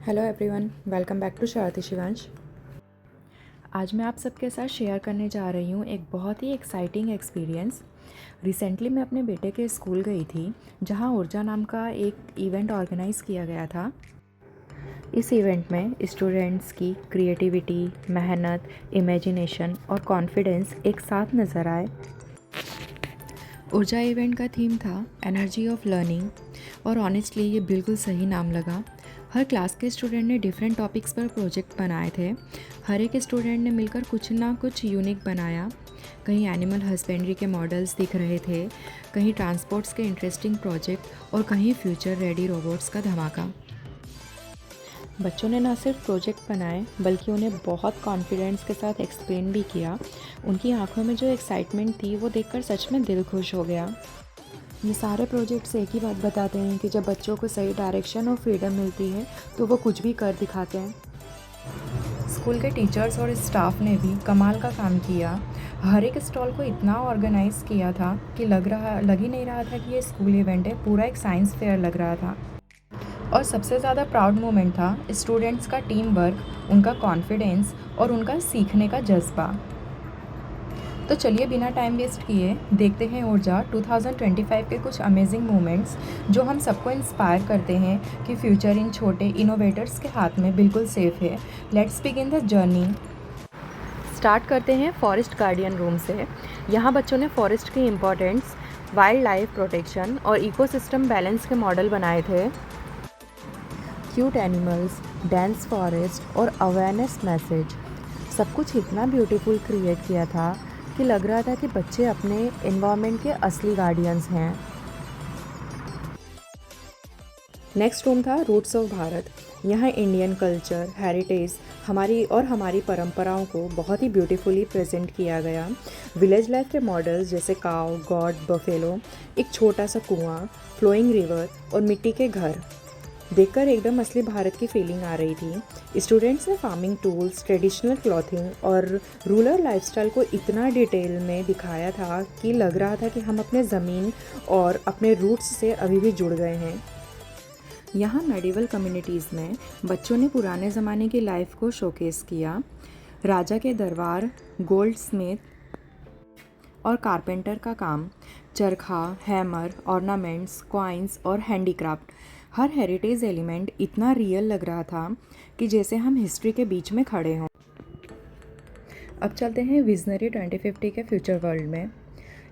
Hello everyone, welcome back to Shararti Shivansh. आज मैं आप सबके साथ शेयर करने जा रही हूँ एक बहुत ही एक्साइटिंग एक्सपीरियंस। रिसेंटली मैं अपने बेटे के स्कूल गई थी, जहाँ ऊर्जा नाम का एक इवेंट ऑर्गेनाइज़ किया गया था। इस इवेंट में स्टूडेंट्स की क्रिएटिविटी, मेहनत, इमेजिनेशन और कॉन्फिडेंस एक साथ नज़र आए। ऊर्जा इवेंट का थीम था एनर्जी ऑफ लर्निंग, और ऑनेस्टली ये बिल्कुल सही नाम लगा। हर क्लास के स्टूडेंट ने डिफरेंट टॉपिक्स पर प्रोजेक्ट बनाए थे। हर एक स्टूडेंट ने मिलकर कुछ ना कुछ यूनिक बनाया। कहीं एनिमल हस्बेंड्री के मॉडल्स दिख रहे थे, कहीं ट्रांसपोर्ट्स के इंटरेस्टिंग प्रोजेक्ट और कहीं फ्यूचर रेडी रोबोट्स का धमाका। बच्चों ने न सिर्फ प्रोजेक्ट बनाए बल्कि उन्हें बहुत कॉन्फिडेंस के साथ एक्सप्लेन भी किया। उनकी आंखों में जो एक्साइटमेंट थी वो देखकर सच में दिल खुश हो गया। ये सारे प्रोजेक्ट्स एक ही बात बताते हैं कि जब बच्चों को सही डायरेक्शन और फ्रीडम मिलती है तो वो कुछ भी कर दिखाते हैं। स्कूल के टीचर्स और स्टाफ ने भी कमाल का काम किया। हर एक स्टॉल को इतना ऑर्गेनाइज किया था कि लग ही नहीं रहा था कि ये स्कूल इवेंट है, पूरा एक साइंस फेयर लग रहा था। और सबसे ज़्यादा प्राउड मोमेंट था स्टूडेंट्स का टीम वर्क, उनका कॉन्फिडेंस और उनका सीखने का जज्बा। तो चलिए बिना टाइम वेस्ट किए देखते हैं ऊर्जा 2025 के कुछ अमेजिंग मोमेंट्स जो हम सबको इंस्पायर करते हैं कि फ्यूचर इन छोटे इनोवेटर्स के हाथ में बिल्कुल सेफ है। Let's begin the journey. Start करते हैं फॉरेस्ट गार्डियन रूम से। यहाँ बच्चों ने फॉरेस्ट की इम्पोर्टेंस, वाइल्ड लाइफ प्रोटेक्शन और इकोसिस्टम बैलेंस के मॉडल बनाए थे। क्यूट एनिमल्स, डेंस फॉरेस्ट और अवेयरनेस मैसेज, सब कुछ इतना ब्यूटीफुल क्रिएट किया था कि लग रहा था कि बच्चे अपने एनवायरनमेंट के असली गार्डियंस हैं। नेक्स्ट रूम था रूट्स ऑफ भारत। यहाँ इंडियन कल्चर, हेरिटेज, हमारी परंपराओं को बहुत ही ब्यूटीफुली प्रेजेंट किया गया। विलेज लाइफ के मॉडल्स जैसे काव, गॉड, बफेलो, एक छोटा सा कुआं, फ्लोइंग रिवर और मिट्टी के घर देखकर एकदम असली भारत की फीलिंग आ रही थी। स्टूडेंट्स ने फार्मिंग टूल्स, ट्रेडिशनल क्लॉथिंग और रूरल लाइफस्टाइल को इतना डिटेल में दिखाया था कि लग रहा था कि हम अपने ज़मीन और अपने रूट्स से अभी भी जुड़ गए हैं। यहाँ मेडिवल कम्युनिटीज़ में बच्चों ने पुराने ज़माने की लाइफ को शोकेस किया। राजा के दरबार, गोल्ड स्मिथ और कारपेंटर का काम, चरखा, हैमर, ऑर्नामेंट्स, कॉइन्स और हैंडीक्राफ्ट, हर हेरिटेज एलिमेंट इतना रियल लग रहा था कि जैसे हम हिस्ट्री के बीच में खड़े हों। अब चलते हैं विजनरी 2050 के फ्यूचर वर्ल्ड में।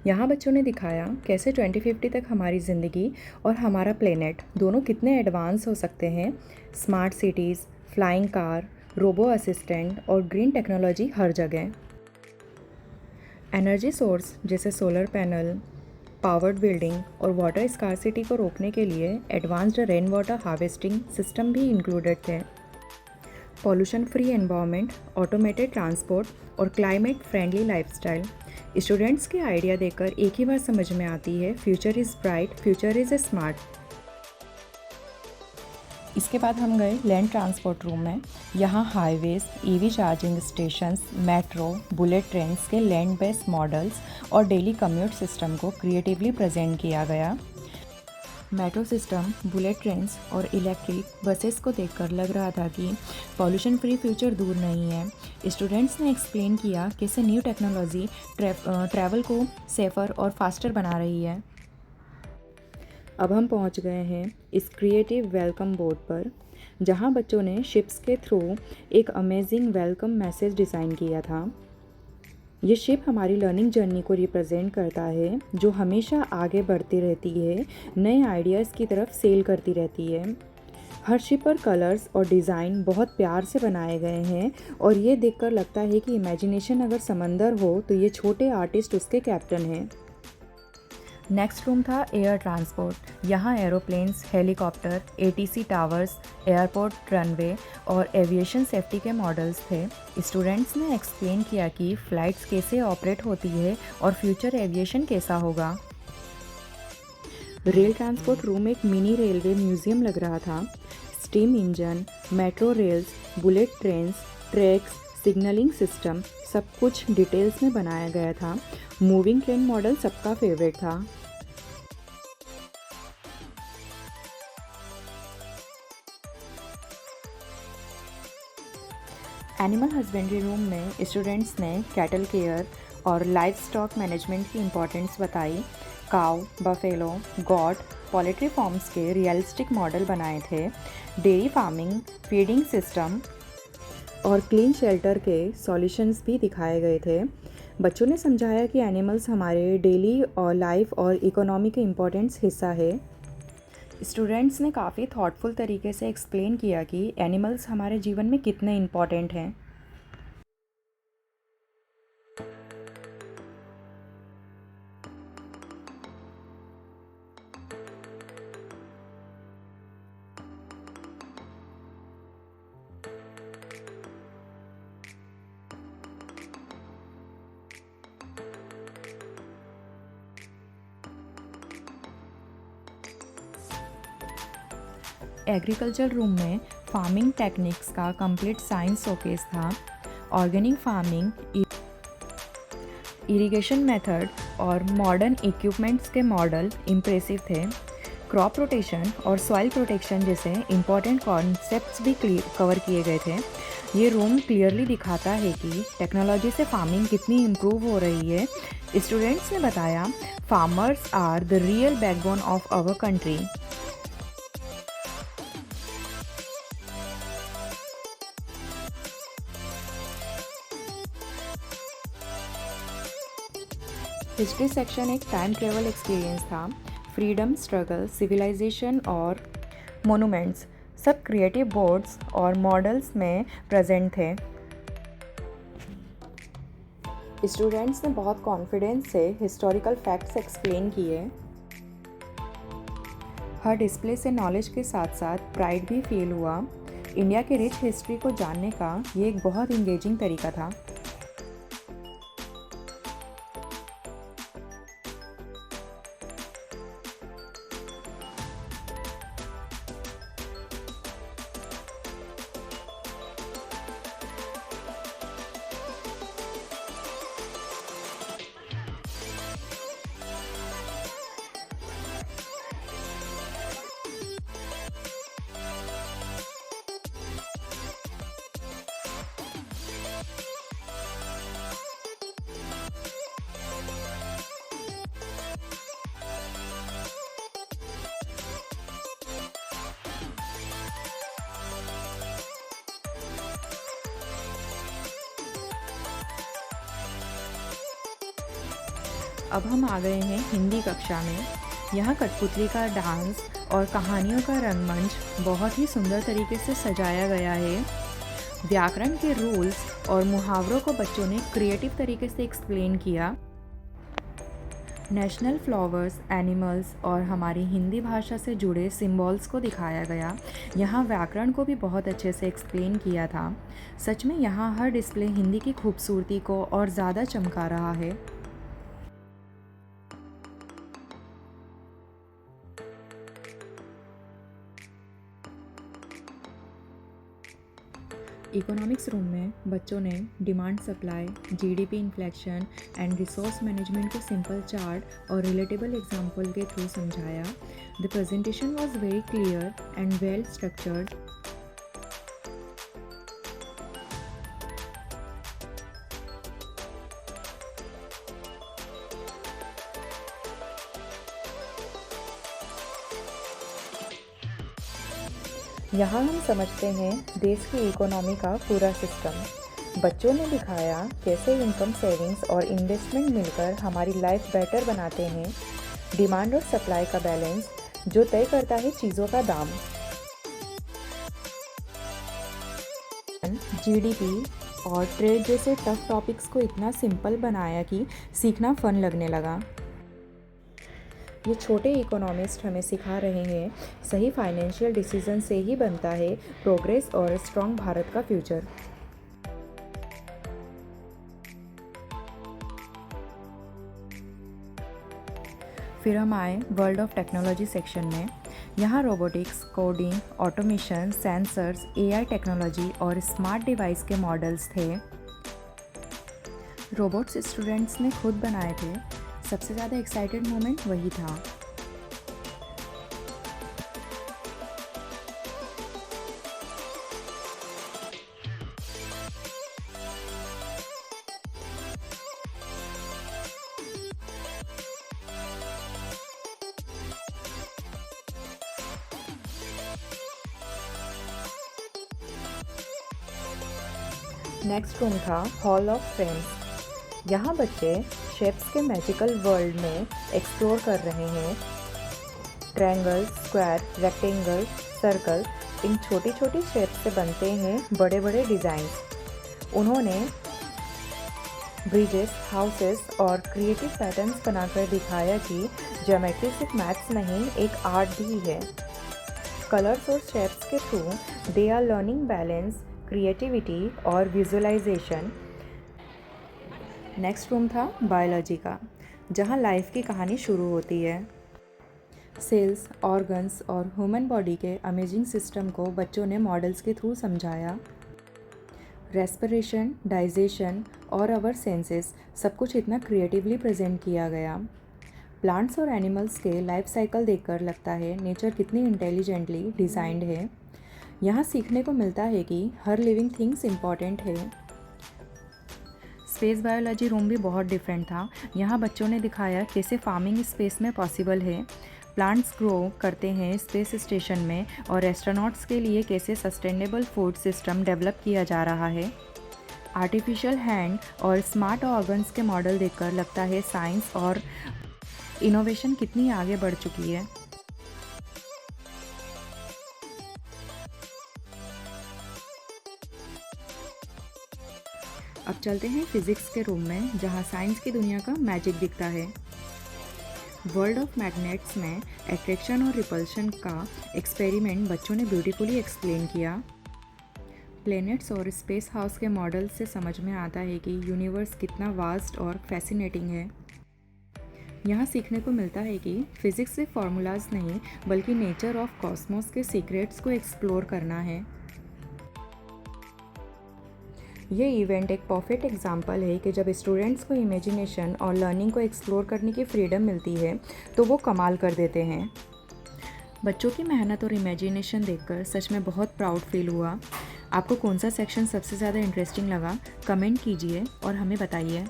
यहाँ बच्चों ने दिखाया कैसे 2050 तक हमारी ज़िंदगी और हमारा प्लेनेट दोनों कितने एडवांस हो सकते हैं। Smart cities, flying car, robo assistant और ग्रीन टेक्नोलॉजी हर जगह। एनर्जी सोर्स जैसे सोलर पैनल, पावर्ड बिल्डिंग और वाटर स्कार्सिटी को रोकने के लिए advanced rain water harvesting system भी इंक्लूडेड थे। Pollution free environment, automated transport और क्लाइमेट फ्रेंडली लाइफस्टाइल। स्टूडेंट्स के आइडिया देकर एक ही बात समझ में आती है, future is bright, future is smart. इसके बाद हम गए लैंड ट्रांसपोर्ट रूम में। यहाँ highways, EV charging stations, metro, bullet trains के लैंड बेस्ड मॉडल्स और डेली कम्यूट सिस्टम को क्रिएटिवली प्रेजेंट किया गया। मेट्रो सिस्टम, बुलेट ट्रेन्स और इलेक्ट्रिक बसेस को देखकर लग रहा था कि पॉल्यूशन फ्री फ्यूचर दूर नहीं है। स्टूडेंट्स ने एक्सप्लेन किया कैसे न्यू टेक्नोलॉजी ट्रैवल को सेफ़र और फास्टर बना रही है। अब हम पहुंच गए हैं इस क्रिएटिव वेलकम बोर्ड पर, जहां बच्चों ने शिप्स के थ्रू एक अमेजिंग वेलकम मैसेज डिज़ाइन किया था। ये शिप हमारी लर्निंग जर्नी को रिप्रेजेंट करता है, जो हमेशा आगे बढ़ती रहती है, नए आइडियाज़ की तरफ सेल करती रहती है। हर शिप पर कलर्स और डिज़ाइन बहुत प्यार से बनाए गए हैं और ये देखकर लगता है कि इमेजिनेशन अगर समंदर हो तो ये छोटे आर्टिस्ट उसके कैप्टन हैं। नेक्स्ट रूम था एयर ट्रांसपोर्ट। यहाँ aeroplanes, helicopter, ATC towers, airport runway और एविएशन सेफ्टी के मॉडल्स थे। स्टूडेंट्स ने एक्सप्लेन किया कि फ़्लाइट्स कैसे ऑपरेट होती है और फ्यूचर एविएशन कैसा होगा। रेल ट्रांसपोर्ट रूम एक मिनी रेलवे म्यूज़ियम लग रहा था। Steam engine, metro rails, bullet trains, tracks, signalling system, सब कुछ डिटेल्स में बनाया गया था। मूविंग ट्रेन मॉडल सबका फेवरेट था। एनिमल हस्बेंड्री रूम में स्टूडेंट्स ने कैटल केयर और लाइफ स्टॉक मैनेजमेंट की इम्पोर्टेंस बताई। Cow, buffalo, got, poultry farms के रियलिस्टिक मॉडल बनाए थे। डेयरी फार्मिंग, फीडिंग सिस्टम और क्लीन शेल्टर के सॉल्यूशंस भी दिखाए गए थे। बच्चों ने समझाया कि एनिमल्स हमारे डेली और लाइफ और इकोनॉमी का इम्पोर्टेंट हिस्सा है। स्टूडेंट्स ने काफ़ी थॉटफुल तरीके से एक्सप्लेन किया कि एनिमल्स हमारे जीवन में कितने इम्पोर्टेंट हैं। एग्रीकल्चर रूम में फार्मिंग टेक्निक्स का कंप्लीट साइंस शोकेस था। ऑर्गेनिक फार्मिंग, इरिगेशन मेथड और मॉडर्न इक्विपमेंट्स के मॉडल इम्प्रेसिव थे। क्रॉप रोटेशन और सॉइल प्रोटेक्शन जैसे इम्पॉर्टेंट कॉन्सेप्ट्स भी कवर किए गए थे। ये रूम क्लियरली दिखाता है कि टेक्नोलॉजी से फार्मिंग कितनी इम्प्रूव हो रही है। स्टूडेंट्स ने बताया, farmers are the real backbone of our country. History section एक टाइम ट्रेवल एक्सपीरियंस था। फ्रीडम स्ट्रगल, सिविलाइजेशन और मोनूमेंट्स सब क्रिएटिव बोर्ड्स और मॉडल्स में प्रेजेंट थे। स्टूडेंट्स ने बहुत कॉन्फिडेंस से हिस्टोरिकल फैक्ट्स एक्सप्लेन किए। हर डिस्प्ले से नॉलेज के साथ साथ प्राइड भी फील हुआ। इंडिया के रिच हिस्ट्री को जानने का ये एक बहुत इंगेजिंग तरीका था। अब हम आ गए हैं हिंदी कक्षा में। यहाँ कठपुतली का डांस और कहानियों का रंगमंच बहुत ही सुंदर तरीके से सजाया गया है। व्याकरण के रूल्स और मुहावरों को बच्चों ने क्रिएटिव तरीके से एक्सप्लेन किया। नेशनल फ्लावर्स, एनिमल्स और हमारी हिंदी भाषा से जुड़े सिंबल्स को दिखाया गया। यहाँ व्याकरण को भी बहुत अच्छे से एक्सप्लेन किया था। सच में यहाँ हर डिस्प्ले हिंदी की खूबसूरती को और ज़्यादा चमका रहा है। इकोनॉमिक्स रूम में बच्चों ने demand supply, GDP inflection and resource management को सिंपल चार्ट और रिलेटेबल एग्जाम्पल के थ्रू समझाया। The presentation was very clear and well structured. यहाँ हम समझते हैं देश की इकोनॉमी का पूरा सिस्टम। बच्चों ने दिखाया कैसे इनकम, सेविंग्स और इन्वेस्टमेंट मिलकर हमारी लाइफ बेटर बनाते हैं। डिमांड और सप्लाई का बैलेंस जो तय करता है चीज़ों का दाम। जीडीपी और ट्रेड जैसे टफ टॉपिक्स को इतना सिंपल बनाया कि सीखना फन लगने लगा। ये छोटे इकोनॉमिस्ट हमें सिखा रहे हैं, सही फाइनेंशियल डिसीजन से ही बनता है प्रोग्रेस और स्ट्रॉन्ग भारत का फ्यूचर। फिर हम आए वर्ल्ड ऑफ टेक्नोलॉजी सेक्शन में। यहाँ robotics, coding, automation, sensors, AI technology और स्मार्ट डिवाइस के मॉडल्स थे। रोबोट्स स्टूडेंट्स ने खुद बनाए थे। सबसे ज़्यादा एक्साइटेड मोमेंट वही था। नेक्स्ट रूम था हॉल ऑफ फ्रेम्स। यहाँ बच्चे शेप्स के मैजिकल वर्ल्ड में एक्सप्लोर कर रहे हैं। ट्रायंगल, स्क्वायर, रेक्टेंगल, सर्कल, इन छोटी छोटी शेप्स से बनते हैं बड़े बड़े डिज़ाइंस। उन्होंने ब्रिजेस, हाउसेस और क्रिएटिव पैटर्न्स बनाकर दिखाया कि ज्योमेट्री सिर्फ मैथ्स नहीं, एक आर्ट भी है। कलर्स और शेप्स के through they are learning balance, creativity और विजुअलाइजेशन। नेक्स्ट रूम था बायोलॉजी का, जहाँ लाइफ की कहानी शुरू होती है। सेल्स, ऑर्गन्स और ह्यूमन बॉडी के अमेजिंग सिस्टम को बच्चों ने मॉडल्स के थ्रू समझाया। रेस्पिरेशन, डाइजेशन और अवर सेंसेस, सब कुछ इतना क्रिएटिवली प्रेजेंट किया गया। प्लांट्स और एनिमल्स के लाइफ साइकिल देखकर लगता है नेचर कितनी इंटेलिजेंटली डिज़ाइंड है। यहाँ सीखने को मिलता है कि हर लिविंग थिंग्स इम्पॉर्टेंट है। स्पेस बायोलॉजी रूम भी बहुत डिफरेंट था। यहाँ बच्चों ने दिखाया कैसे फार्मिंग स्पेस में पॉसिबल है, प्लांट्स ग्रो करते हैं स्पेस स्टेशन में, और एस्ट्रोनॉट्स के लिए कैसे सस्टेनेबल फूड सिस्टम डेवलप किया जा रहा है। आर्टिफिशियल हैंड और स्मार्ट ऑर्गन्स के मॉडल देखकर लगता है साइंस और इनोवेशन कितनी आगे बढ़ चुकी है। अब चलते हैं फिज़िक्स के रूम में, जहाँ साइंस की दुनिया का मैजिक दिखता है। वर्ल्ड ऑफ मैग्नेट्स में अट्रैक्शन और रिपल्शन का एक्सपेरिमेंट बच्चों ने ब्यूटीफुली एक्सप्लेन किया। प्लैनेट्स और स्पेस हाउस के मॉडल से समझ में आता है कि यूनिवर्स कितना वास्ट और फैसिनेटिंग है। यहाँ सीखने को मिलता है कि फिज़िक्स सिर्फ फार्मूलाज नहीं, बल्कि नेचर ऑफ कॉस्मोस के सीक्रेट्स को एक्सप्लोर करना है। ये इवेंट एक परफेक्ट एग्जाम्पल है कि जब स्टूडेंट्स को इमेजिनेशन और लर्निंग को एक्सप्लोर करने की फ्रीडम मिलती है तो वो कमाल कर देते हैं। बच्चों की मेहनत और इमेजिनेशन देखकर सच में बहुत प्राउड फील हुआ। आपको कौन सा सेक्शन सबसे ज़्यादा इंटरेस्टिंग लगा, कमेंट कीजिए और हमें बताइए।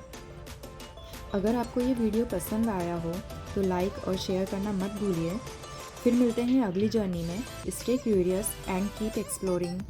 अगर आपको ये वीडियो पसंद आया हो तो लाइक और शेयर करना मत भूलिए। फिर मिलते हैं अगली जर्नी में। Stay curious and keep exploring.